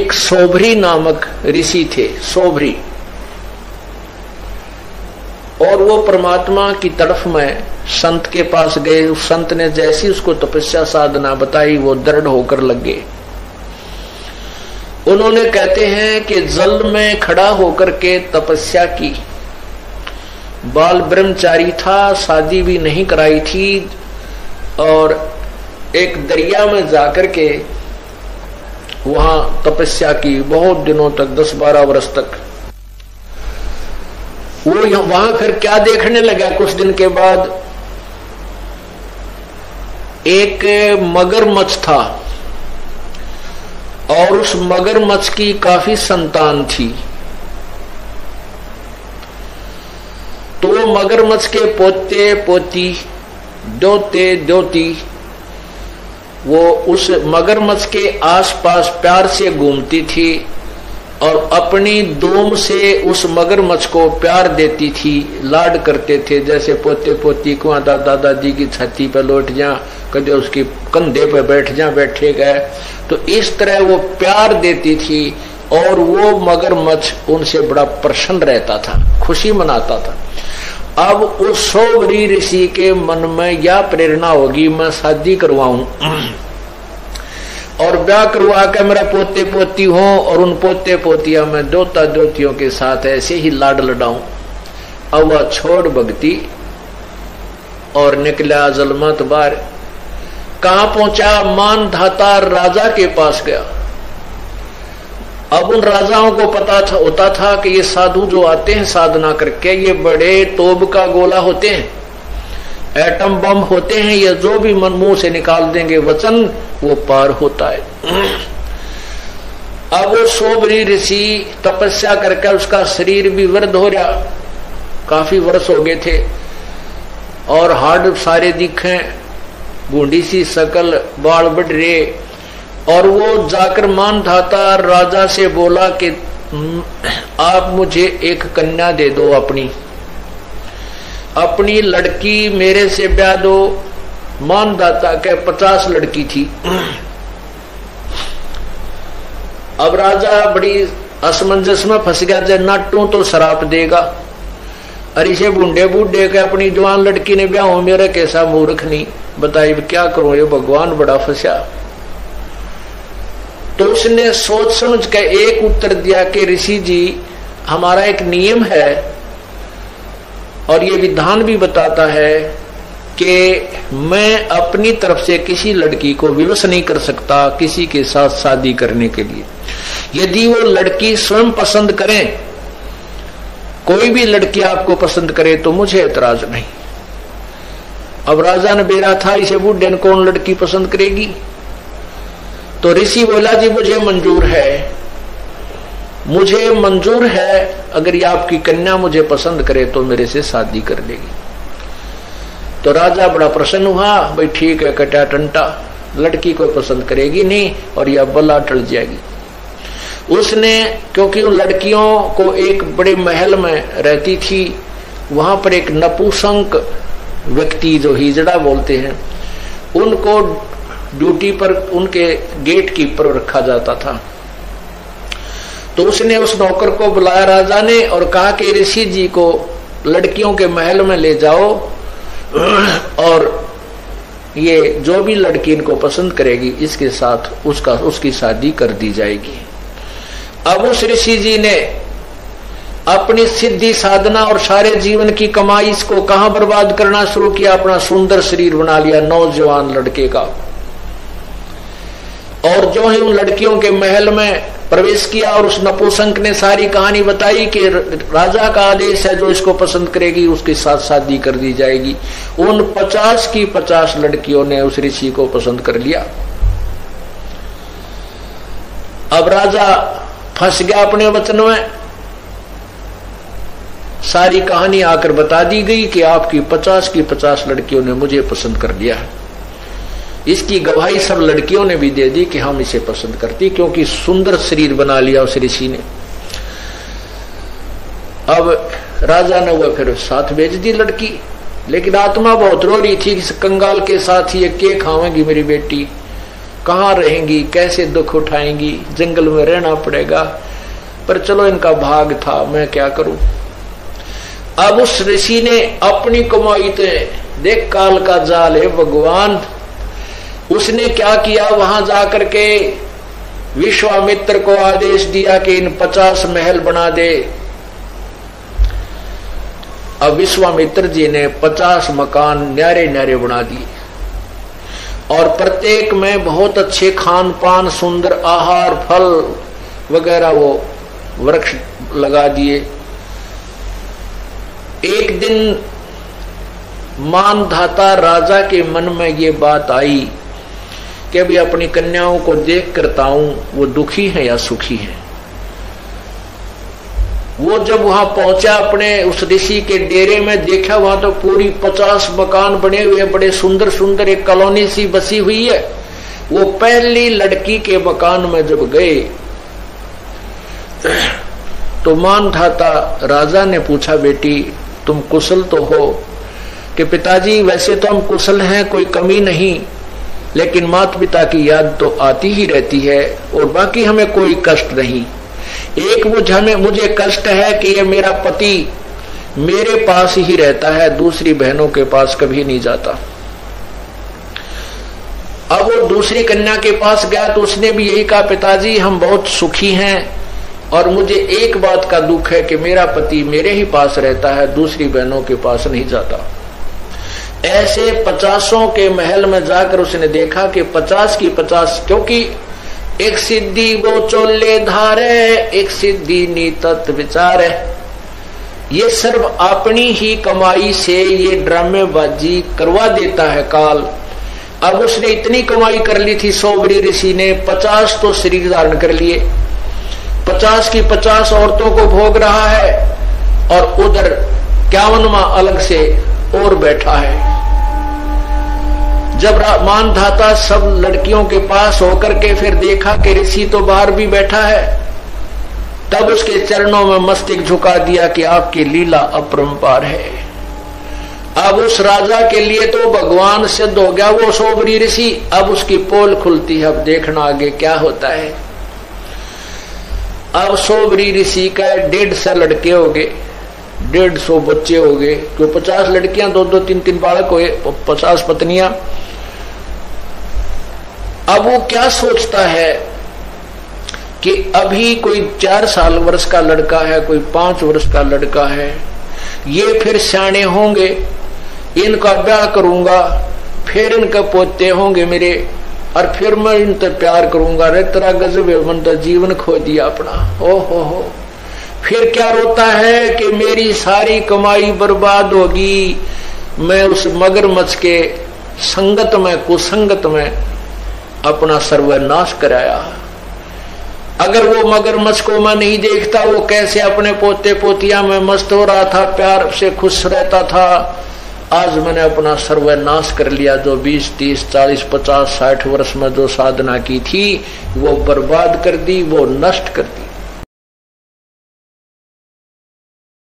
एक सोभरी नामक ऋषि थे, सोभरी, और वो परमात्मा की तरफ में संत के पास गए। उस संत ने जैसी उसको तपस्या साधना बताई वो दृढ़ होकर लग गए। उन्होंने कहते हैं कि जल में खड़ा होकर के तपस्या की। बाल ब्रह्मचारी था, शादी भी नहीं कराई थी, और एक दरिया में जाकर के वहां तपस्या की बहुत दिनों तक, 10-12 वर्ष तक। वो वहां फिर क्या देखने लगा, कुछ दिन के बाद एक मगरमच्छ था और उस मगरमच्छ की काफी संतान थी। तो मगरमच्छ के पोते पोती, दोते दोती, वो उस मगरमच्छ के आसपास प्यार से घूमती थी और अपनी दोम से उस मगरमच्छ को प्यार देती थी, लाड करते थे। जैसे पोते पोती को दादा दादी की छाती पर लौट जा, कभी उसके कंधे पर बैठ जा, बैठे गए, तो इस तरह वो प्यार देती थी और वो मगरमच्छ उनसे बड़ा प्रसन्न रहता था, खुशी मनाता था। अब उस सोभरी ऋषि के मन में यह प्रेरणा होगी, मैं शादी करवाऊं और ब्याह करवा के मेरा पोते पोती हो और उन पोते पोतिया में दोता दोतियों के साथ ऐसे ही लाड लडाऊं। अब वह छोड़ भक्ति और निकला जलमत बार। कहां पहुंचा? मानधाता राजा के पास गया। अब उन राजाओं को पता होता था कि ये साधु जो आते हैं साधना करके, ये बड़े तोब का गोला होते हैं, एटम बम होते हैं, ये जो भी मन मुंह से निकाल देंगे वचन वो पार होता है। अब वो सोभरी ऋषि तपस्या करके उसका शरीर भी वृद्ध हो रहा, काफी वर्ष हो गए थे, और हाड़ सारे दिखे, बूढ़ी सी शकल, बाल बढ़ रहे। और वो जाकर मानधाता राजा से बोला कि आप मुझे एक कन्या दे दो, अपनी लड़की मेरे से ब्याह दो। मानधाता के 50 लड़की थी। अब राजा बड़ी असमंजस में फंस गया, जब नाटू तो शराप देगा, अरे इसे बूढ़े बूढ़े के अपनी जवान लड़की ने ब्याह हो, मेरा कैसा मूर्ख नहीं, बताइए क्या करूं, ये भगवान बड़ा फंसा। तो उसने सोच समझ के एक उत्तर दिया कि ऋषि जी, हमारा एक नियम है और ये विधान भी बताता है कि मैं अपनी तरफ से किसी लड़की को विवश नहीं कर सकता किसी के साथ शादी करने के लिए। यदि वो लड़की स्वयं पसंद करें, कोई भी लड़की आपको पसंद करे तो मुझे एतराज नहीं। अब राजा ने बेरा था, इसे बूढ़े ने कौन लड़की पसंद करेगी? तो ऋषि बोला जी मुझे मंजूर है, मुझे मंजूर है, अगर ये आपकी कन्या मुझे पसंद करे तो मेरे से शादी कर लेगी। तो राजा बड़ा प्रसन्न हुआ, भाई ठीक है, कटा टंटा, लड़की को पसंद करेगी नहीं और यह बला टल जाएगी। उसने, क्योंकि उन लड़कियों को एक बड़े महल में रहती थी, वहां पर एक नपुंसक व्यक्ति जो हिजड़ा बोलते हैं, उनको ड्यूटी पर उनके गेट कीपर रखा जाता था। तो उसने उस नौकर को बुलाया राजा ने और कहा कि ऋषि जी को लड़कियों के महल में ले जाओ और ये जो भी लड़की इनको पसंद करेगी इसके साथ उसकी शादी कर दी जाएगी। अब उस ऋषि जी ने अपनी सिद्धि साधना और सारे जीवन की कमाई इसको कहां बर्बाद करना शुरू किया, अपना सुंदर शरीर बना लिया नौजवान लड़के का। और जो ही उन लड़कियों के महल में प्रवेश किया और उस नपुंसक ने सारी कहानी बताई कि राजा का आदेश है, जो इसको पसंद करेगी उसके साथ शादी कर दी जाएगी। उन 50 की 50 लड़कियों ने उस ऋषि को पसंद कर लिया। अब राजा फंस गया अपने वचन में, सारी कहानी आकर बता दी गई कि आपकी 50 की 50 लड़कियों ने मुझे पसंद कर लिया है। इसकी गवाही सब लड़कियों ने भी दे दी कि हम इसे पसंद करती, क्योंकि सुंदर शरीर बना लिया उस ऋषि ने। अब राजा ने वह फिर साथ भेज दी लड़की, लेकिन आत्मा बहुत रो रही थी कि कंगाल के साथ ही के खावेंगी मेरी बेटी, कहाँ रहेंगी, कैसे दुख उठाएंगी, जंगल में रहना पड़ेगा। पर चलो इनका भाग था, मैं क्या करूं। अब उस ऋषि ने अपनी कमाई थे, देख काल का जाल है भगवान, उसने क्या किया, वहां जाकर के विश्वामित्र को आदेश दिया कि इन 50 महल बना दे। अब विश्वामित्र जी ने 50 मकान न्यारे न्यारे बना दिए और प्रत्येक में बहुत अच्छे खान पान, सुंदर आहार, फल वगैरह वो वृक्ष लगा दिए। एक दिन मानधाता राजा के मन में ये बात आई कि अभी अपनी कन्याओं को देख करता हूं वो दुखी हैं या सुखी हैं। वो जब वहां पहुंचा अपने उस ऋषि के डेरे में, देखा वहां तो पूरी 50 मकान बने हुए, बड़े सुंदर सुंदर, एक कॉलोनी सी बसी हुई है। वो पहली लड़की के मकान में जब गए तो मानधाता राजा ने पूछा, बेटी तुम कुशल तो हो? कि पिताजी वैसे तो हम कुशल हैं, कोई कमी नहीं, लेकिन माता पिता की याद तो आती ही रहती है और बाकी हमें कोई कष्ट नहीं। एक मुझे कष्ट है कि ये मेरा पति मेरे पास ही रहता है, दूसरी बहनों के पास कभी नहीं जाता। अब वो दूसरी कन्या के पास गया तो उसने भी यही कहा, पिताजी हम बहुत सुखी हैं और मुझे एक बात का दुख है कि मेरा पति मेरे ही पास रहता है, दूसरी बहनों के पास नहीं जाता। ऐसे 50 के महल में जाकर उसने देखा कि 50 की 50, क्योंकि एक सिद्धि वो चोले धारे, एक सिद्धि नीतत विचार है, ये सर्व अपनी ही कमाई से ये ड्रामेबाजी करवा देता है काल। अब उसने इतनी कमाई कर ली थी सोबरी ऋषि ने, 50 तो शरीर धारण कर लिए, 50 की 50 औरतों को भोग रहा है और उधर 51वां अलग से और बैठा है। जब मानधाता सब लड़कियों के पास होकर के फिर देखा कि ऋषि तो बाहर भी बैठा है, तब उसके चरणों में मस्तक झुका दिया कि आपकी लीला अपरंपार है। अब उस राजा के लिए तो भगवान सिद्ध हो गया वो सोबरी ऋषि। अब उसकी पोल खुलती है, अब देखना आगे क्या होता है। अब सोबरी ऋषि का 150 लड़के हो गए, 150 बच्चे हो गए, तो 50 लड़कियां, 2-2, 3-3 बालक हुए, 50 पत्नियां। अब वो क्या सोचता है कि अभी कोई 4 साल वर्ष का लड़का है, कोई 5 वर्ष का लड़का है, ये फिर सियाने होंगे, इनका ब्याह करूंगा, फिर इनके पोते होंगे मेरे, और फिर मैं इनसे प्यार करूंगा। रे तेरा गजब है, मन तो जीवन खो दिया अपना। ओ हो, फिर क्या रोता है कि मेरी सारी कमाई बर्बाद होगी, मैं उस मगरमच्छ के संगत में, कुसंगत में अपना सर्वनाश कराया। अगर वो मगरमच्छ को मैं नहीं देखता, वो कैसे अपने पोते पोतिया में मस्त हो रहा था, प्यार से खुश रहता था, आज मैंने अपना सर्वनाश कर लिया। जो 20, 30, 40, 50, 60 वर्ष में जो साधना की थी वो बर्बाद कर दी, वो नष्ट कर दी।